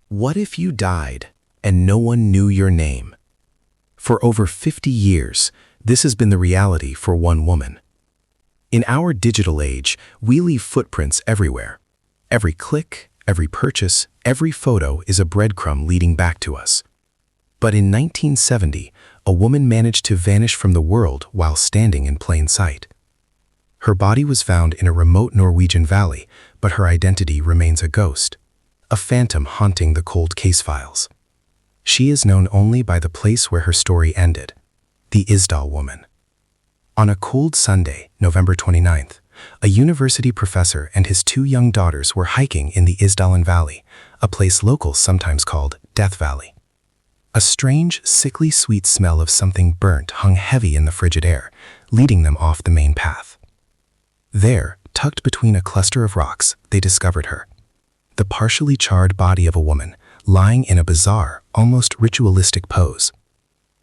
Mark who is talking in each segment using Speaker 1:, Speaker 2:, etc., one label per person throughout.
Speaker 1: What if you died and no one knew your name? For over 50 years, this has been the reality for one woman. In our digital age, we leave footprints everywhere. Every click, every purchase, every photo is a breadcrumb leading back to us. But in 1970, a woman managed to vanish from the world while standing in plain sight. Her body was found in a remote Norwegian valley, but her identity remains a ghost, a phantom haunting the cold case files. She is known only by the place where her story ended, the Isdal Woman. On a cold Sunday, November 29th, a university professor and his two young daughters were hiking in the Isdalen Valley, a place locals sometimes called Death Valley. A strange, sickly sweet smell of something burnt hung heavy in the frigid air, leading them off the main path. There, tucked between a cluster of rocks, they discovered her. The partially charred body of a woman, lying in a bizarre, almost ritualistic pose.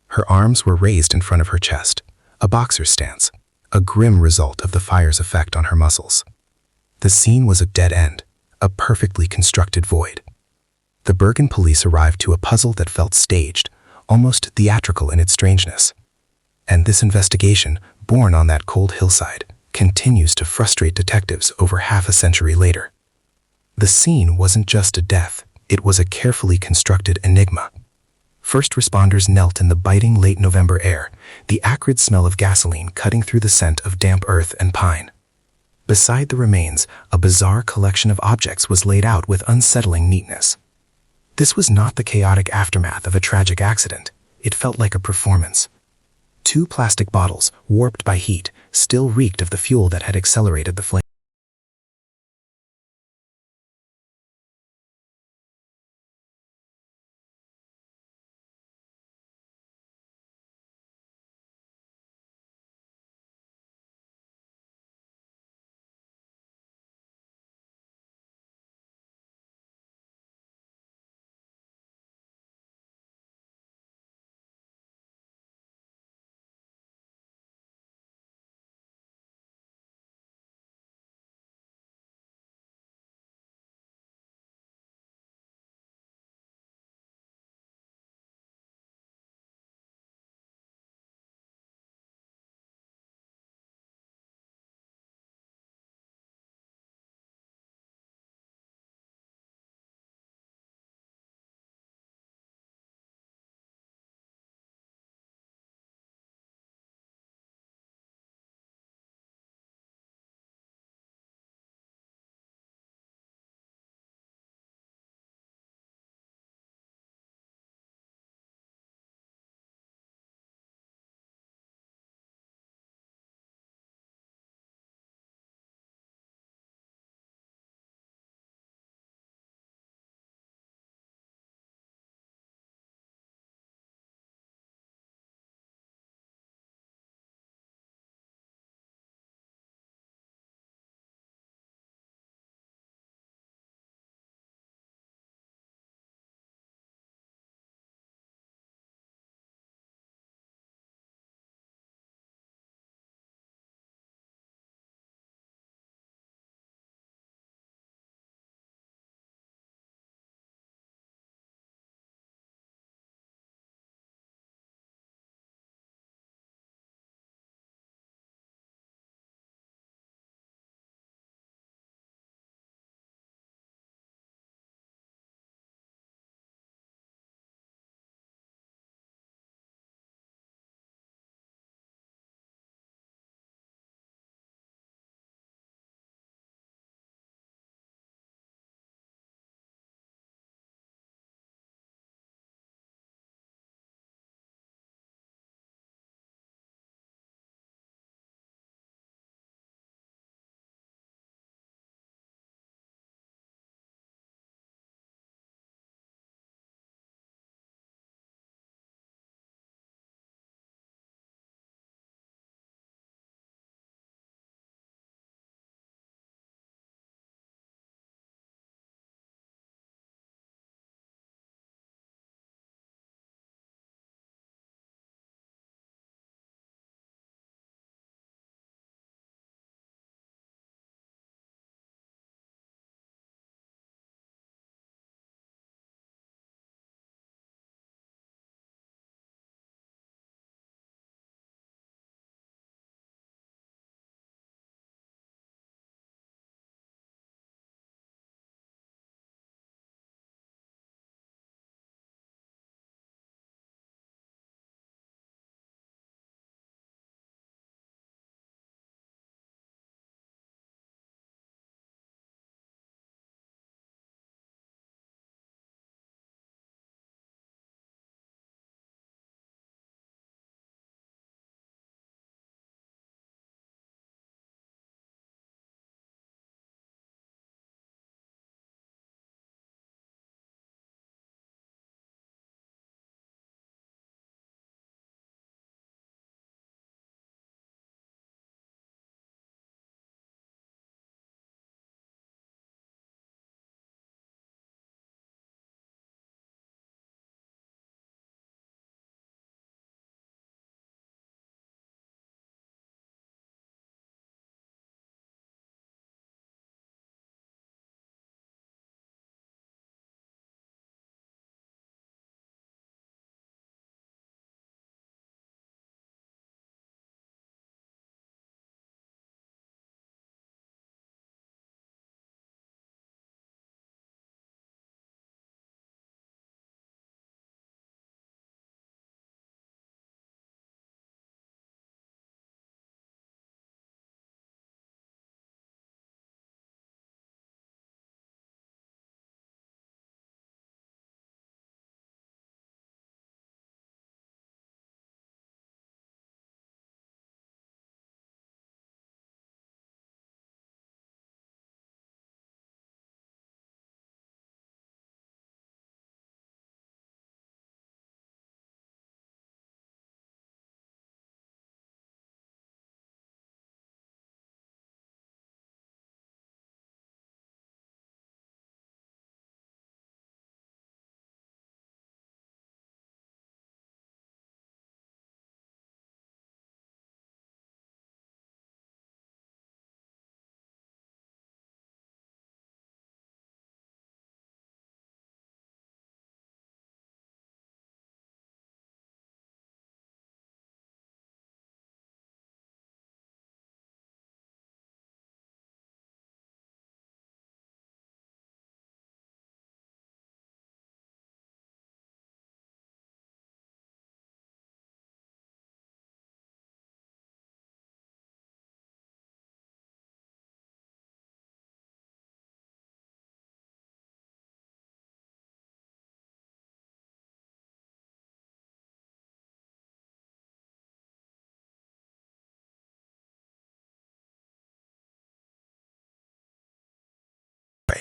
Speaker 1: Her arms were raised in front of her chest, a boxer's stance, a grim result of the fire's effect on her muscles. The scene was a dead end, a perfectly constructed void. The Bergen police arrived to a puzzle that felt staged, almost theatrical in its strangeness. And this investigation, born on that cold hillside, continues to frustrate detectives over half a century later. The scene wasn't just a death, it was a carefully constructed enigma. First responders knelt in the biting late November air, the acrid smell of gasoline cutting through the scent of damp earth and pine. Beside the remains, a bizarre collection of objects was laid out with unsettling neatness. This was not the chaotic aftermath of a tragic accident. It felt like a performance. Two plastic bottles, warped by heat, still reeked of the fuel that had accelerated the flame.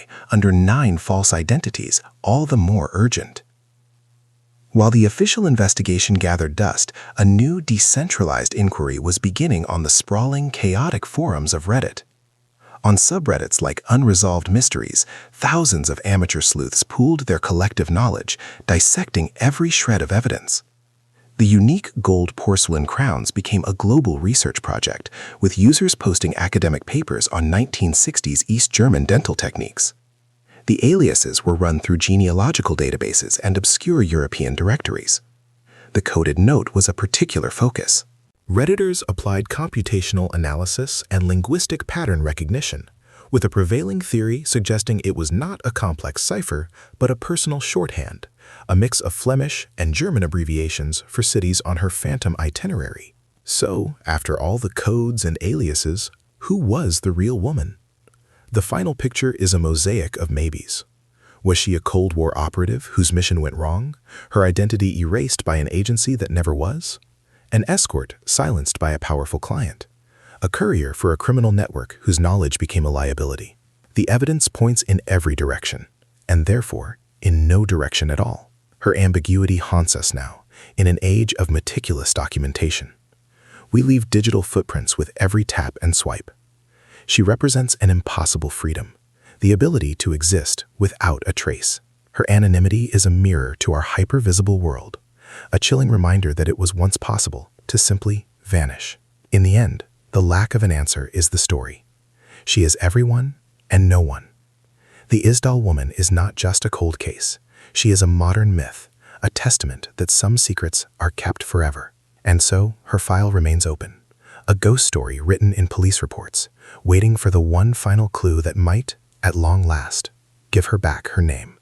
Speaker 1: Norway under 9 false identities, all the more urgent. While the official investigation gathered dust, a new decentralized inquiry was beginning on the sprawling, chaotic forums of Reddit. On subreddits like Unresolved Mysteries, thousands of amateur sleuths pooled their collective knowledge, dissecting every shred of evidence. The unique gold porcelain crowns became a global research project, with users posting academic papers on 1960s East German dental techniques. The aliases were run through genealogical databases and obscure European directories. The coded note was a particular focus. Redditors applied computational analysis and linguistic pattern recognition, with a prevailing theory suggesting it was not a complex cipher, but a personal shorthand, a mix of Flemish and German abbreviations for cities on her phantom itinerary. So, after all the codes and aliases, who was the real woman? The final picture is a mosaic of maybes. Was she a Cold War operative whose mission went wrong, her identity erased by an agency that never was? An escort silenced by a powerful client? A courier for a criminal network whose knowledge became a liability? The evidence points in every direction, and therefore in no direction at all. Her ambiguity haunts us now, in an age of meticulous documentation. We leave digital footprints with every tap and swipe. She represents an impossible freedom, the ability to exist without a trace. Her anonymity is a mirror to our hyper-visible world, a chilling reminder that it was once possible to simply vanish. In the end, the lack of an answer is the story. She is everyone and no one. The Isdal Woman is not just a cold case. She is a modern myth, a testament that some secrets are kept forever. And so, her file remains open. A ghost story written in police reports, waiting for the one final clue that might, at long last, give her back her name.